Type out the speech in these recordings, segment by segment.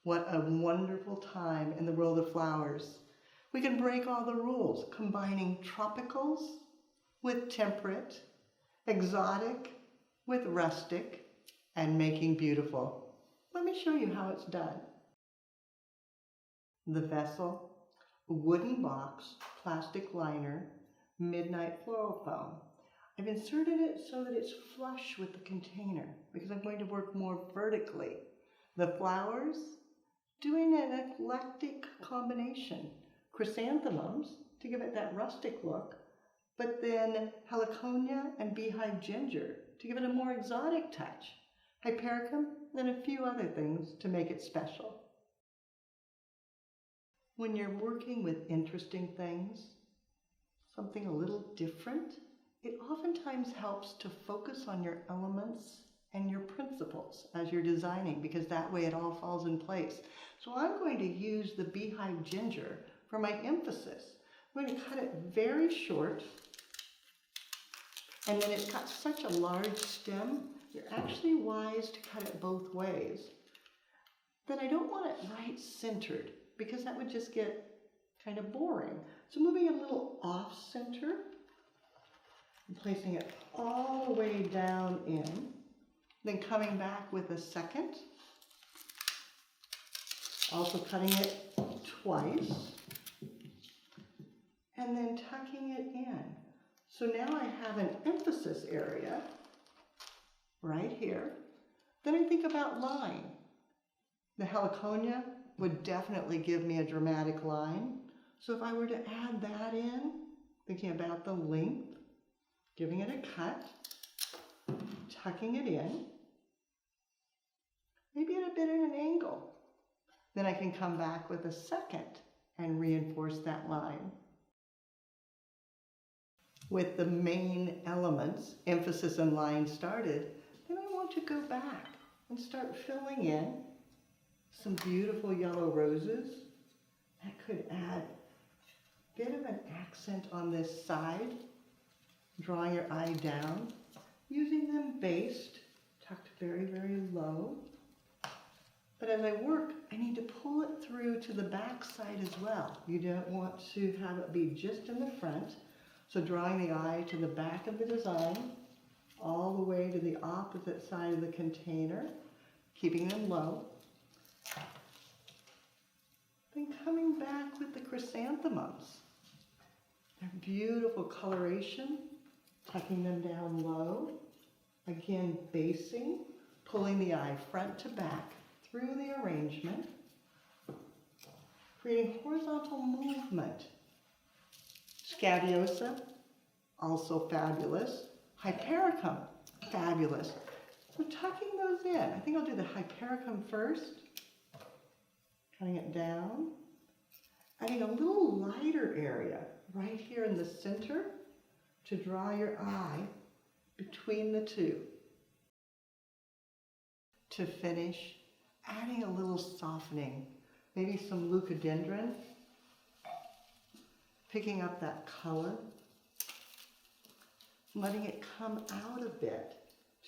What a wonderful time in the world of flowers. We can break all the rules, combining tropicals with temperate, exotic with rustic, and making beautiful. Let me show you how it's done. The vessel, a wooden box, plastic liner, midnight floral foam. I've inserted it so that it's flush with the container because I'm going to work more vertically. The flowers, doing an eclectic combination. Chrysanthemums to give it that rustic look, but then heliconia and beehive ginger to give it a more exotic touch. Hypericum, and a few other things to make it special. When you're working with interesting things, something a little different, it oftentimes helps to focus on your elements and your principles as you're designing, because that way it all falls in place. So I'm going to use the beehive ginger for my emphasis. I'm going to cut it very short, and then it's got such a large stem, you're actually wise to cut it both ways. Then I don't want it right centered, because that would just get kind of boring. So moving it a little off center, and placing it all the way down in, then coming back with a second, also cutting it twice, and then tucking it in. So now I have an emphasis area right here. Then I think about line. The heliconia would definitely give me a dramatic line. So if I were to add that in, thinking about the length, giving it a cut, tucking it in, maybe at a bit at an angle. Then I can come back with a second and reinforce that line. With the main elements, emphasis and line started, then I want to go back and start filling in some beautiful yellow roses. That could add a bit of an accent on this side, drawing your eye down, using them based, tucked very, very low. But as I work, I need to pull it through to the back side as well. You don't want to have it be just in the front. So drawing the eye to the back of the design, all the way to the opposite side of the container, keeping them low. Then coming back with the chrysanthemums. Their beautiful coloration, tucking them down low. Again, basing, pulling the eye front to back through the arrangement, creating horizontal movement. Scabiosa, also fabulous. Hypericum, fabulous. So tucking those in. I think I'll do the hypericum first. Cutting it down. Adding a little lighter area right here in the center to draw your eye between the two. To finish, adding a little softening. Maybe some leucodendron. Picking up that color, letting it come out a bit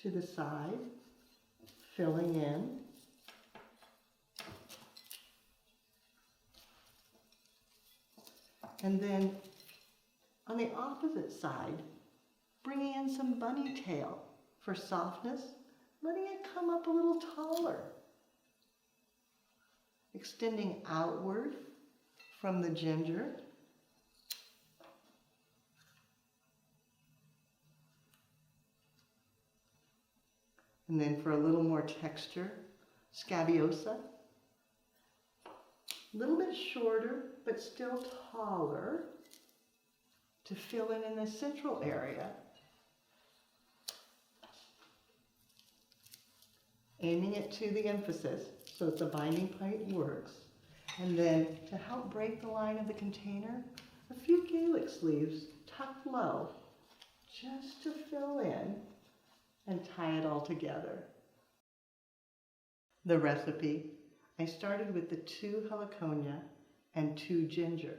to the side, filling in. And then on the opposite side, bringing in some bunny tail for softness, letting it come up a little taller. Extending outward from the ginger. And then for a little more texture, scabiosa. A little bit shorter, but still taller to fill in the central area. Aiming it to the emphasis so that the binding point works. And then to help break the line of the container, a few calyx leaves tucked low just to fill in and tie it all together. The recipe, I started with the 2 heliconia and 2 ginger.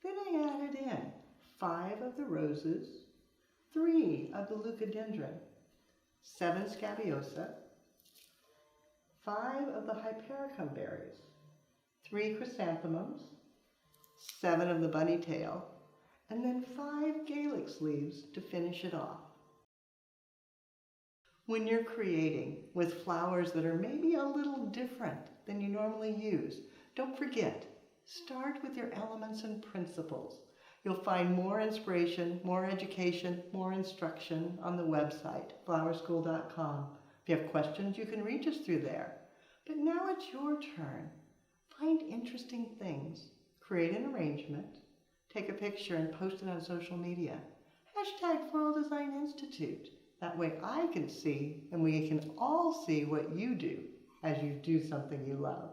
Then I added in 5 of the roses, 3 of the leucodendron, 7 scabiosa, 5 of the hypericum berries, 3 chrysanthemums, 7 of the bunny tail, and then 5 calyx leaves to finish it off. When you're creating with flowers that are maybe a little different than you normally use, don't forget, start with your elements and principles. You'll find more inspiration, more education, more instruction on the website, flowerschool.com. If you have questions, you can reach us through there. But now it's your turn. Find interesting things, create an arrangement, take a picture and post it on social media. Hashtag Floral Design Institute. That way I can see and we can all see what you do as you do something you love.